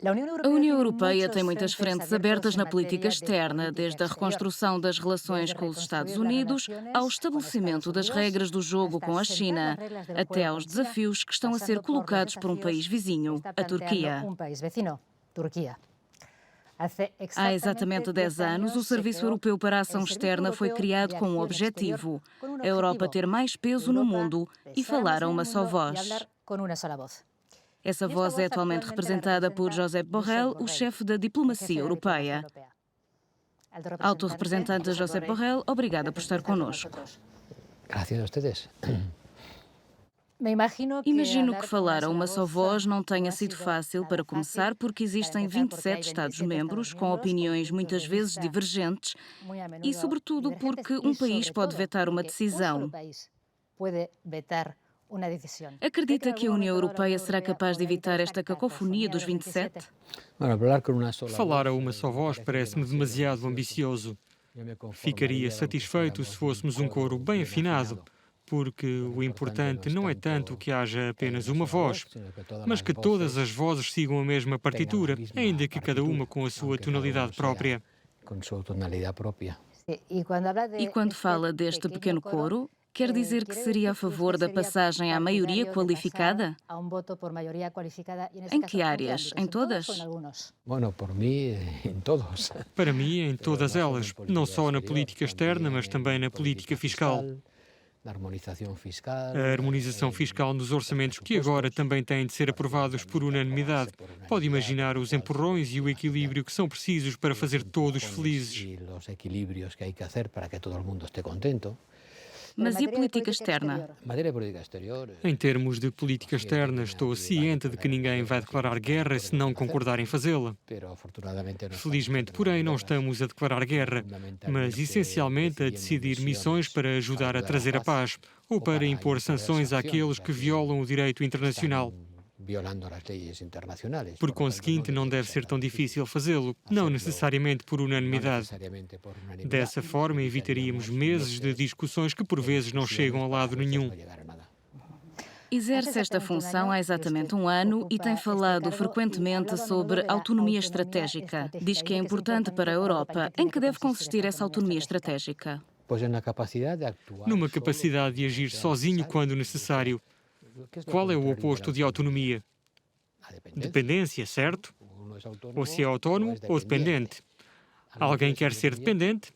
A União Europeia tem muitas frentes abertas na política externa, desde a reconstrução das relações com os Estados Unidos ao estabelecimento das regras do jogo com a China, até aos desafios que estão a ser colocados por um país vizinho, a Turquia. Há exatamente 10 anos, o Serviço Europeu para a Ação Externa foi criado com um objetivo: a Europa ter mais peso no mundo e falar a uma só voz. Essa voz é atualmente representada por Josep Borrell, o chefe da diplomacia europeia. Alto representante Josep Borrell, obrigada por estar connosco. Gracias a ustedes. Imagino que falar a uma só voz não tenha sido fácil para começar, porque existem 27 Estados-membros com opiniões muitas vezes divergentes e, sobretudo, porque um país pode vetar uma decisão. Acredita que a União Europeia será capaz de evitar esta cacofonia dos 27? Falar a uma só voz parece-me demasiado ambicioso. Ficaria satisfeito se fôssemos um coro bem afinado, porque o importante não é tanto que haja apenas uma voz, mas que todas as vozes sigam a mesma partitura, ainda que cada uma com a sua tonalidade própria. E quando fala deste pequeno coro, quer dizer que seria a favor da passagem à maioria qualificada? Em que áreas? Em todas? Para mim, em todas elas, não só na política externa, mas também na política fiscal. A harmonização fiscal nos orçamentos, que agora também têm de ser aprovados por unanimidade. Pode imaginar os empurrões e o equilíbrio que são precisos para fazer todos felizes. Mas e a política externa? Em termos de política externa, estou ciente de que ninguém vai declarar guerra se não concordar em fazê-la. Felizmente, porém, não estamos a declarar guerra, mas essencialmente a decidir missões para ajudar a trazer a paz ou para impor sanções àqueles que violam o direito internacional. Por conseguinte, não deve ser tão difícil fazê-lo, não necessariamente por unanimidade. Dessa forma, evitaríamos meses de discussões que por vezes não chegam a lado nenhum. Exerce esta função há exatamente um ano e tem falado frequentemente sobre autonomia estratégica. Diz que é importante para a Europa. Em que deve consistir essa autonomia estratégica? Numa capacidade de agir sozinho quando necessário. Qual é o oposto de autonomia? Dependência, certo? Ou se é autónomo ou dependente. Alguém quer ser dependente?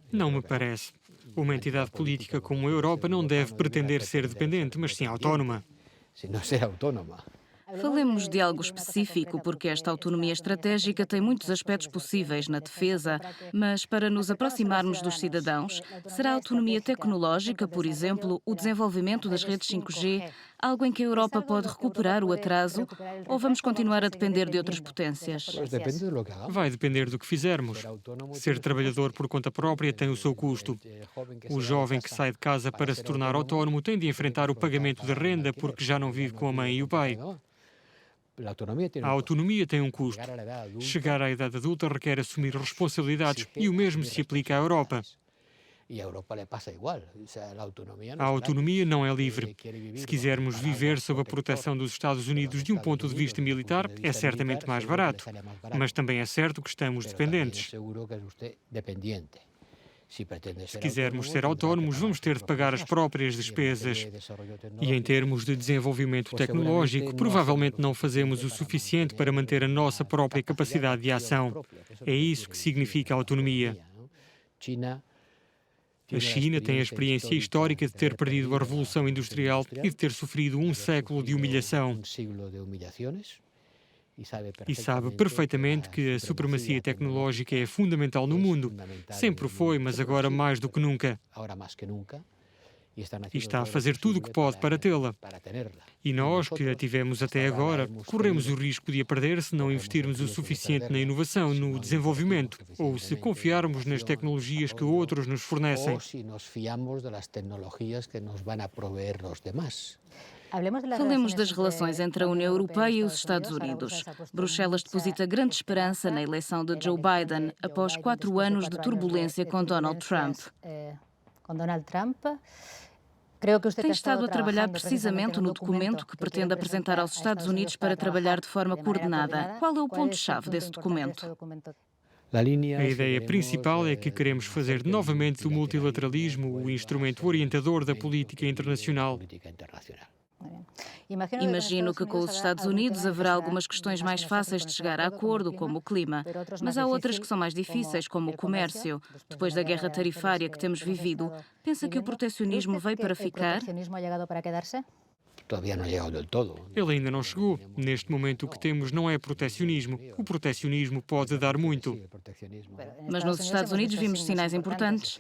Não me parece. Uma entidade política como a Europa não deve pretender ser dependente, mas sim autónoma. Falemos de algo específico, porque esta autonomia estratégica tem muitos aspectos possíveis na defesa, mas para nos aproximarmos dos cidadãos, será a autonomia tecnológica, por exemplo, o desenvolvimento das redes 5G, algo em que a Europa pode recuperar o atraso, ou vamos continuar a depender de outras potências? Vai depender do que fizermos. Ser trabalhador por conta própria tem o seu custo. O jovem que sai de casa para se tornar autónomo tem de enfrentar o pagamento de renda porque já não vive com a mãe e o pai. A autonomia tem um custo. Chegar à idade adulta requer assumir responsabilidades e o mesmo se aplica à Europa. A autonomia não é livre. Se quisermos viver sob a proteção dos Estados Unidos de um ponto de vista militar, é certamente mais barato. Mas também é certo que estamos dependentes. Se quisermos ser autónomos, vamos ter de pagar as próprias despesas. E em termos de desenvolvimento tecnológico, provavelmente não fazemos o suficiente para manter a nossa própria capacidade de ação. É isso que significa autonomia. A China tem a experiência histórica de ter perdido a Revolução Industrial e de ter sofrido um século de humilhação. E sabe perfeitamente que a supremacia tecnológica é fundamental no mundo. Sempre foi, mas agora mais do que nunca. E está a fazer tudo o que pode para tê-la. E nós, que a tivemos até agora, corremos o risco de a perder se não investirmos o suficiente na inovação, no desenvolvimento, ou se confiarmos nas tecnologias que outros nos fornecem. Falemos das relações entre a União Europeia e os Estados Unidos. Bruxelas deposita grande esperança na eleição de Joe Biden após 4 anos de turbulência com Donald Trump. Tem estado a trabalhar precisamente no documento que pretende apresentar aos Estados Unidos para trabalhar de forma coordenada. Qual é o ponto-chave desse documento? A ideia principal é que queremos fazer novamente do multilateralismo o instrumento orientador da política internacional. Imagino que com os Estados Unidos haverá algumas questões mais fáceis de chegar a acordo, como o clima, mas há outras que são mais difíceis, como o comércio. Depois da guerra tarifária que temos vivido, pensa que o protecionismo veio para ficar? Todavía no ha llegado del todo. Ele ainda não chegou. Neste momento, o que temos não é protecionismo. O protecionismo pode dar muito, Mas nos Estados Unidos vimos sinais importantes.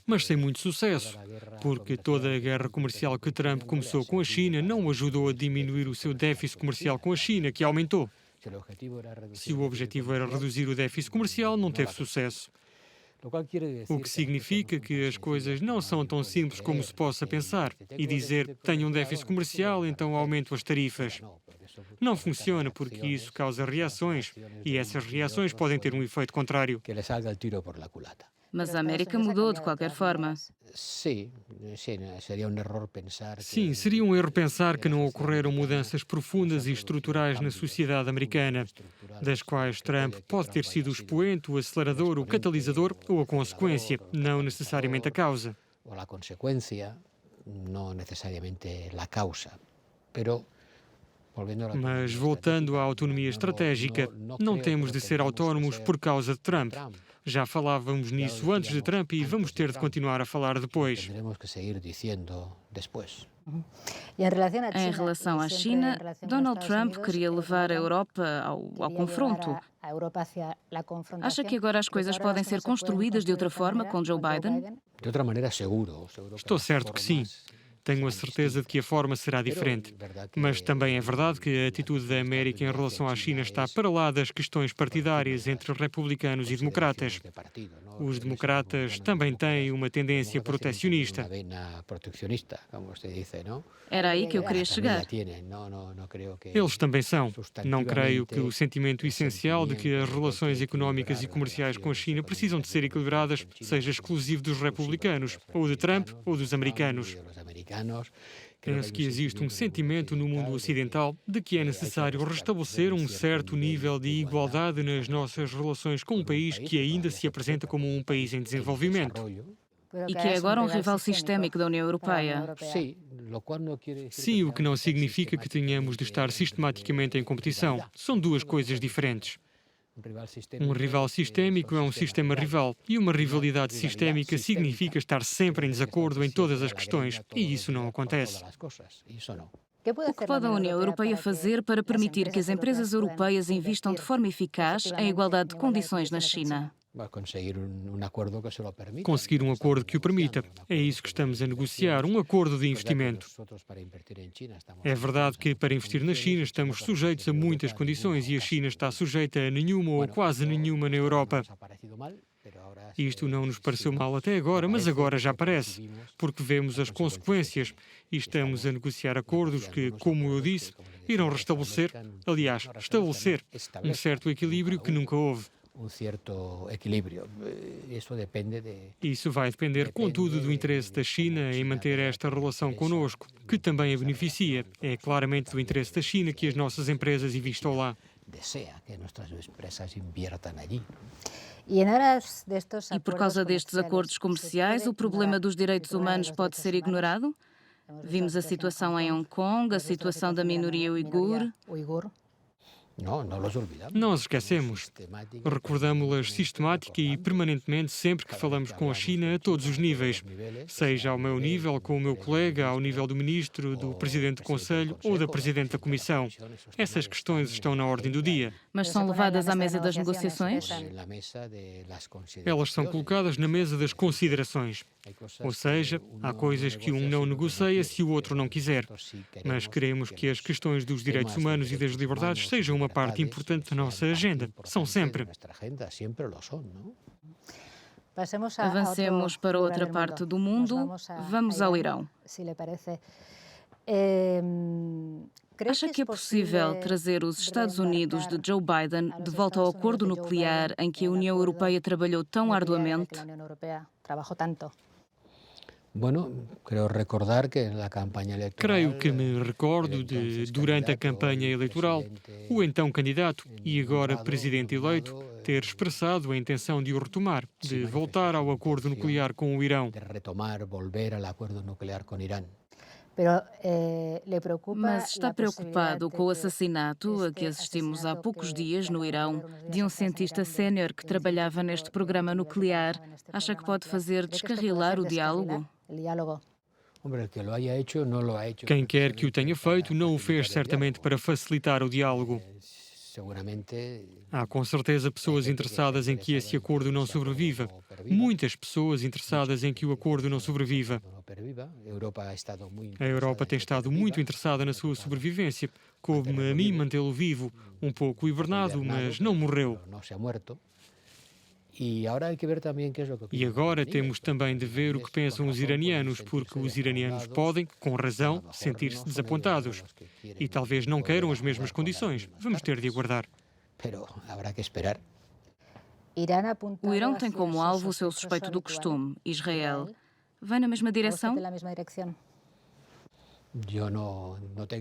mas sem muito sucesso, porque toda a guerra comercial que Trump começou com a China não ajudou a diminuir o seu déficit comercial com a China, que aumentou. Se o objetivo era reduzir o déficit comercial, não teve sucesso. O que significa que as coisas não são tão simples como se possa pensar e dizer tenho um déficit comercial, então aumento as tarifas. Não funciona porque isso causa reações e essas reações podem ter um efeito contrário. Que le salga el tiro por la culata. Mas a América mudou de qualquer forma. Sí, sería un error pensar Sim, seria um erro pensar que não ocorreram mudanças profundas e estruturais na sociedade americana, das quais Trump pode ter sido o expoente, o acelerador, o catalisador ou a consequência, não necessariamente a causa. o la consecuencia, no necesariamente la causa. Pero Mas voltando à autonomia estratégica, não temos de ser autónomos por causa de Trump. Já falávamos nisso antes de Trump e vamos ter de continuar a falar depois. tendremos que seguir diciendo después. Em relação à China, Donald Trump queria levar a Europa ao confronto. Acha que agora as coisas podem ser construídas de outra forma com Joe Biden? De otra manera, seguro. Estou certo que sim. Tenho a certeza de que a forma será diferente. Mas também é verdade que a atitude da América em relação à China está para lá das questões partidárias entre republicanos e democratas. Os democratas também têm uma tendência protecionista. Era aí que eu queria chegar. Eles também são. Não creio que o sentimento essencial de que as relações económicas e comerciais com a China precisam de ser equilibradas seja exclusivo dos republicanos, ou de Trump, ou dos americanos. Penso que existe um sentimento no mundo ocidental de que é necessário restabelecer um certo nível de igualdade nas nossas relações com um país que ainda se apresenta como um país em desenvolvimento. E que é agora um rival sistémico da União Europeia. Sim, o que não significa que tenhamos de estar sistematicamente em competição. São duas coisas diferentes. Um rival sistémico é um sistema rival, e uma rivalidade sistémica significa estar sempre em desacordo em todas as questões, e isso não acontece. O que pode a União Europeia fazer para permitir que as empresas europeias investam de forma eficaz em igualdade de condições na China? Conseguir um acordo que o permita. É isso que estamos a negociar, um acordo de investimento. É verdade que para investir na China estamos sujeitos a muitas condições e a China está sujeita a nenhuma ou quase nenhuma na Europa. Isto não nos pareceu mal até agora, mas agora já parece, porque vemos as consequências e estamos a negociar acordos que, como eu disse, irão restabelecer, aliás, estabelecer um certo equilíbrio que nunca houve. Certo equilíbrio. Isso vai depender, contudo, do interesse da China em manter esta relação connosco, que também a beneficia. É claramente do interesse da China que as nossas empresas investam lá. Desea que nuestras empresas inviertan allí. E por causa destes acordos comerciais, o problema dos direitos humanos pode ser ignorado? Vimos a situação em Hong Kong, a situação da minoria uigur. Não as esquecemos. Recordamos-las sistemática e permanentemente sempre que falamos com a China a todos os níveis, seja ao meu nível, com o meu colega, ao nível do ministro, do presidente do Conselho ou da presidente da Comissão. Essas questões estão na ordem do dia. Mas são levadas à mesa das negociações? Elas são colocadas na mesa das considerações. Ou seja, há coisas que um não negocia se o outro não quiser. Mas queremos que as questões dos direitos humanos e das liberdades sejam uma parte importante da nossa agenda. São sempre. Avancemos para outra parte do mundo. Vamos ao Irão. Acha que é possível trazer os Estados Unidos de Joe Biden de volta ao acordo nuclear em que a União Europeia trabalhou tão arduamente? Creio que me recordo de, durante a campanha eleitoral, o então candidato e agora presidente eleito ter expressado a intenção de o retomar, de voltar ao acordo nuclear com o Irão. Mas está preocupado com o assassinato a que assistimos há poucos dias no Irão de um cientista sénior que trabalhava neste programa nuclear? Acha que pode fazer descarrilar o diálogo? Quem quer que o tenha feito não o fez certamente para facilitar o diálogo. Há com certeza pessoas interessadas em que esse acordo não sobreviva. Muitas pessoas interessadas em que o acordo não sobreviva. A Europa tem estado muito interessada na sua sobrevivência. Coube-me a mim mantê-lo vivo, um pouco hibernado, mas não morreu. E agora temos também de ver o que pensam os iranianos, porque os iranianos podem, com razão, sentir-se desapontados. E talvez não queiram as mesmas condições. Vamos ter de aguardar. O Irão tem como alvo o seu suspeito do costume, Israel. Vai na mesma direção?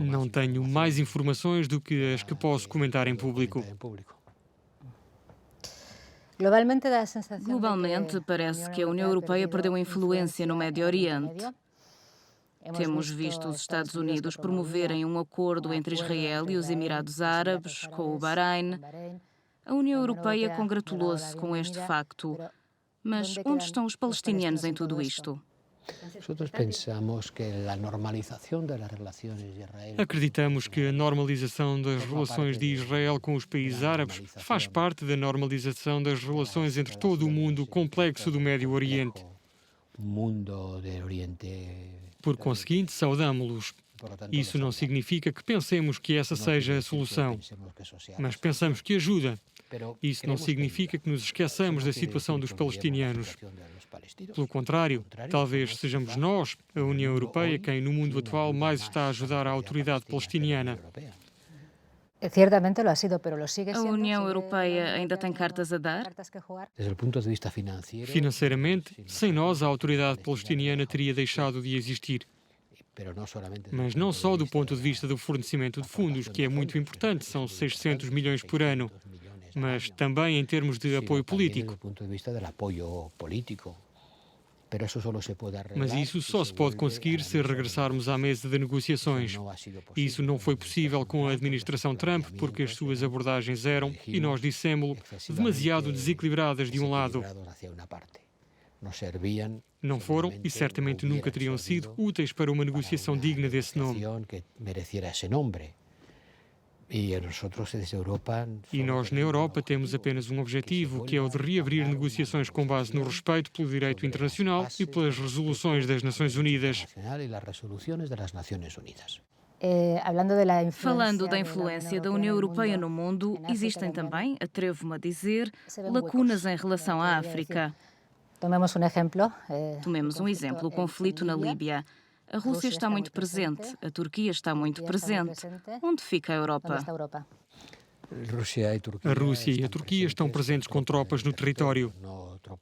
Não tenho mais informações do que as que posso comentar em público. Globalmente, parece que a União Europeia perdeu influência no Médio Oriente. Temos visto os Estados Unidos promoverem um acordo entre Israel e os Emirados Árabes, com o Bahrein. A União Europeia congratulou-se com este facto. Mas onde estão os palestinianos em tudo isto? Acreditamos que a normalização das relações de Israel com os países árabes faz parte da normalização das relações entre todo o mundo complexo do Médio Oriente. Por conseguinte, saudamo-los. Isso não significa que pensemos que essa seja a solução, mas pensamos que ajuda. Isso não significa que nos esqueçamos da situação dos palestinianos. Pelo contrário, talvez sejamos nós, a União Europeia, quem no mundo atual mais está a ajudar a autoridade palestiniana. A União Europeia ainda tem cartas a dar? Financeiramente, sem nós, a autoridade palestiniana teria deixado de existir. Mas não só do ponto de vista do fornecimento de fundos, que é muito importante, são 600 milhões por ano, mas também em termos de apoio político. Mas isso só se pode conseguir se regressarmos à mesa de negociações. Isso não foi possível com a administração Trump, porque as suas abordagens eram, e nós dissemos-lo, demasiado desequilibradas de um lado. Não foram, e certamente nunca teriam sido, úteis para uma negociação digna desse nome. E nós, na Europa, temos apenas um objetivo, que é o de reabrir negociações com base no respeito pelo direito internacional e pelas resoluções das Nações Unidas. Falando da influência da União Europeia no mundo, existem também, atrevo-me a dizer, lacunas em relação à África. Tomemos um exemplo, o conflito na Líbia. A Rússia está muito presente, a Turquia está muito presente. Onde fica a Europa? A Rússia e a Turquia estão presentes com tropas no território.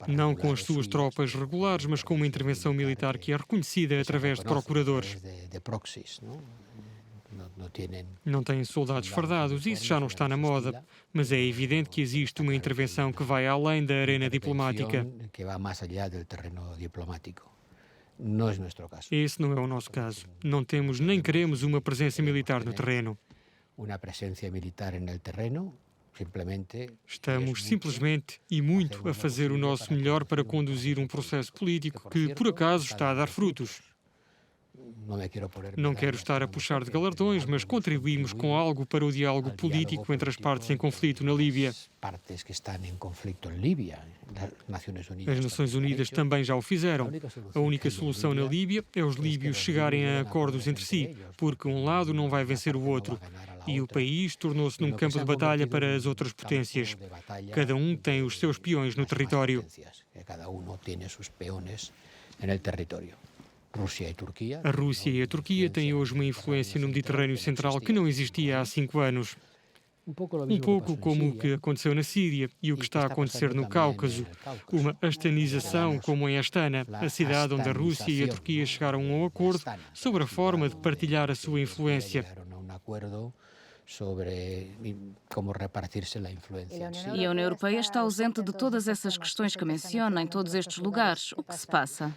Não com as suas tropas regulares, mas com uma intervenção militar que é reconhecida através de procuradores. Não têm soldados fardados, isso já não está na moda, mas é evidente que existe uma intervenção que vai além da arena diplomática. Esse não é o nosso caso. Não temos nem queremos uma presença militar no terreno. Estamos simplesmente e muito a fazer o nosso melhor para conduzir um processo político que, por acaso, está a dar frutos. Não quero estar a puxar de galardões, mas contribuímos com algo para o diálogo político entre as partes em conflito na Líbia. As Nações Unidas também já o fizeram. A única solução na Líbia é os líbios chegarem a acordos entre si, porque um lado não vai vencer o outro. E o país tornou-se num campo de batalha para as outras potências. Cada um tem os seus peões no território. A Rússia e a Turquia têm hoje uma influência no Mediterrâneo Central que não existia há 5 anos. Um pouco como o que aconteceu na Síria e o que está a acontecer no Cáucaso. Uma astanização como em Astana, a cidade onde a Rússia e a Turquia chegaram a um acordo sobre a forma de partilhar a sua influência. Sobre como repartir-se a influência. E a União Europeia está ausente de todas essas questões que menciona em todos estes lugares. O que se passa?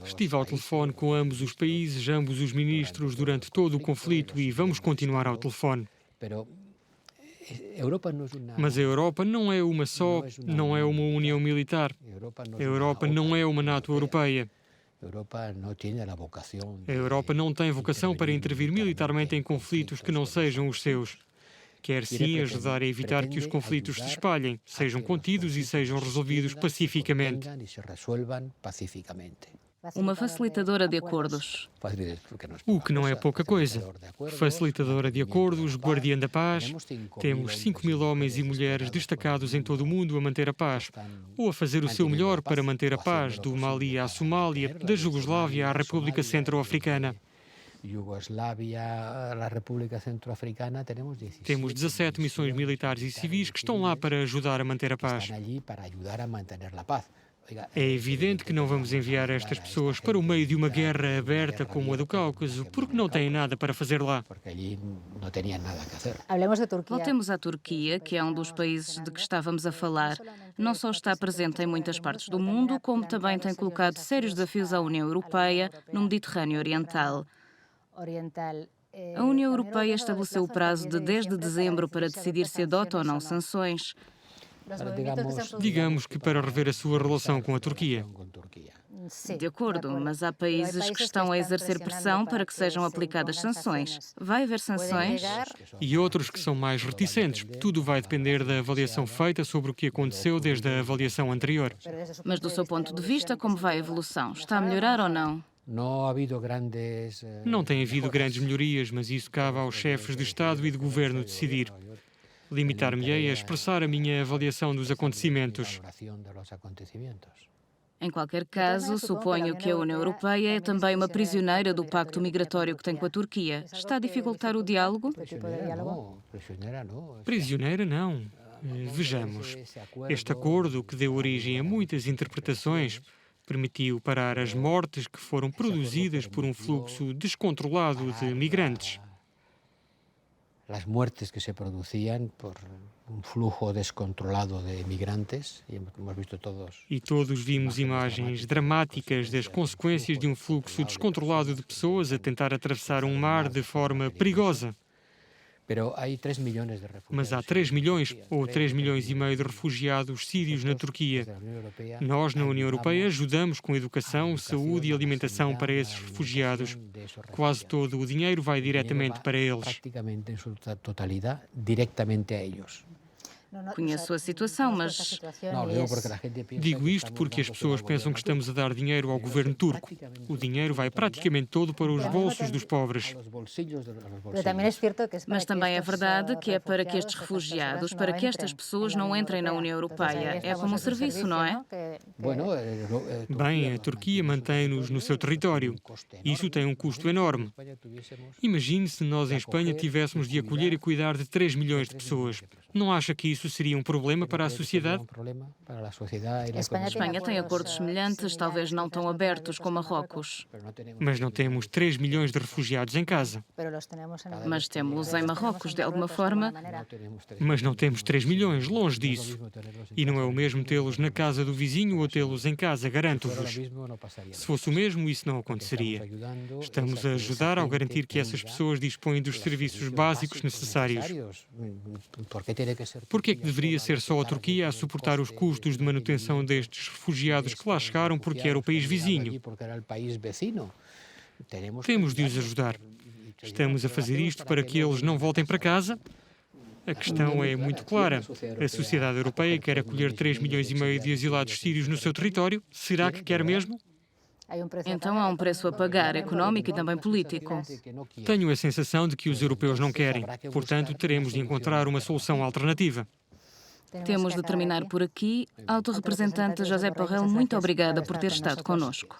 Estive ao telefone com ambos os países, ambos os ministros, durante todo o conflito e vamos continuar ao telefone. Mas a Europa não é uma só, não é uma união militar. A Europa não é uma NATO europeia. A Europa não tem vocação para intervir militarmente em conflitos que não sejam os seus. Quer sim ajudar a evitar que os conflitos se espalhem, sejam contidos e sejam resolvidos pacificamente. Uma facilitadora de acordos. O que não é pouca coisa. Facilitadora de acordos, guardiã da paz. Temos 5.000 homens e mulheres destacados em todo o mundo a manter a paz, ou a fazer o seu melhor para manter a paz, do Mali à Somália, da Jugoslávia à República Centro-Africana. Temos 17 missões militares e civis que estão lá para ajudar a manter a paz. É evidente que não vamos enviar estas pessoas para o meio de uma guerra aberta como a do Cáucaso, porque não têm nada para fazer lá. Voltemos à Turquia, que é um dos países de que estávamos a falar. Não só está presente em muitas partes do mundo, como também tem colocado sérios desafios à União Europeia no Mediterrâneo Oriental. A União Europeia estabeleceu o prazo de 10 de dezembro para decidir se adota ou não sanções. Digamos que para rever a sua relação com a Turquia. De acordo, mas há países que estão a exercer pressão para que sejam aplicadas sanções. Vai haver sanções? E outros que são mais reticentes. Tudo vai depender da avaliação feita sobre o que aconteceu desde a avaliação anterior. Mas do seu ponto de vista, como vai a evolução? Está a melhorar ou não? Não tem havido grandes melhorias, mas isso cabe aos chefes de Estado e de Governo decidir. Limitar-me-ei a expressar a minha avaliação dos acontecimentos. Em qualquer caso, suponho que a União Europeia é também uma prisioneira do pacto migratório que tem com a Turquia. Está a dificultar o diálogo? Prisioneira, não. Vejamos. Este acordo, que deu origem a muitas interpretações, permitiu parar as mortes que foram produzidas por um fluxo descontrolado de migrantes. Las muertes que se producían por un flujo descontrolado de migrantes, y hemos visto todos. E todos vimos imagens dramáticas das consequências de um fluxo descontrolado de pessoas a tentar atravessar um mar de forma perigosa. Mas há 3 milhões ou 3 milhões e meio de refugiados sírios na Turquia. Nós, na União Europeia, ajudamos com educação, saúde e alimentação para esses refugiados. Quase todo o dinheiro vai diretamente para eles. Conheço a situação, mas... Digo isto porque as pessoas pensam que estamos a dar dinheiro ao governo turco. O dinheiro vai praticamente todo para os bolsos dos pobres. Mas também é verdade que é para que estes refugiados, para que estas pessoas não entrem na União Europeia. É como um serviço, não é? Bem, a Turquia mantém-nos no seu território. Isso tem um custo enorme. Imagine se nós em Espanha tivéssemos de acolher e cuidar de 3 milhões de pessoas. Não acha que isso seria um problema para a sociedade? A Espanha tem acordos semelhantes, talvez não tão abertos como Marrocos. Mas não temos 3 milhões de refugiados em casa. Mas temos em Marrocos, de alguma forma. Mas não temos 3 milhões, longe disso. E não é o mesmo tê-los na casa do vizinho ou tê-los em casa, garanto-vos. Se fosse o mesmo, isso não aconteceria. Estamos a ajudar ao garantir que essas pessoas dispõem dos serviços básicos necessários. Por que é que deveria ser só a Turquia a suportar os custos de manutenção destes refugiados que lá chegaram porque era o país vizinho? Temos de os ajudar. Estamos a fazer isto para que eles não voltem para casa? A questão é muito clara. A sociedade europeia quer acolher 3 milhões e meio de exilados sírios no seu território. Será que quer mesmo? Então há um preço a pagar, económico e também político. Tenho a sensação de que os europeus não querem. Portanto, teremos de encontrar uma solução alternativa. Temos de terminar por aqui. Alto representante José Borrell, muito obrigada por ter estado connosco.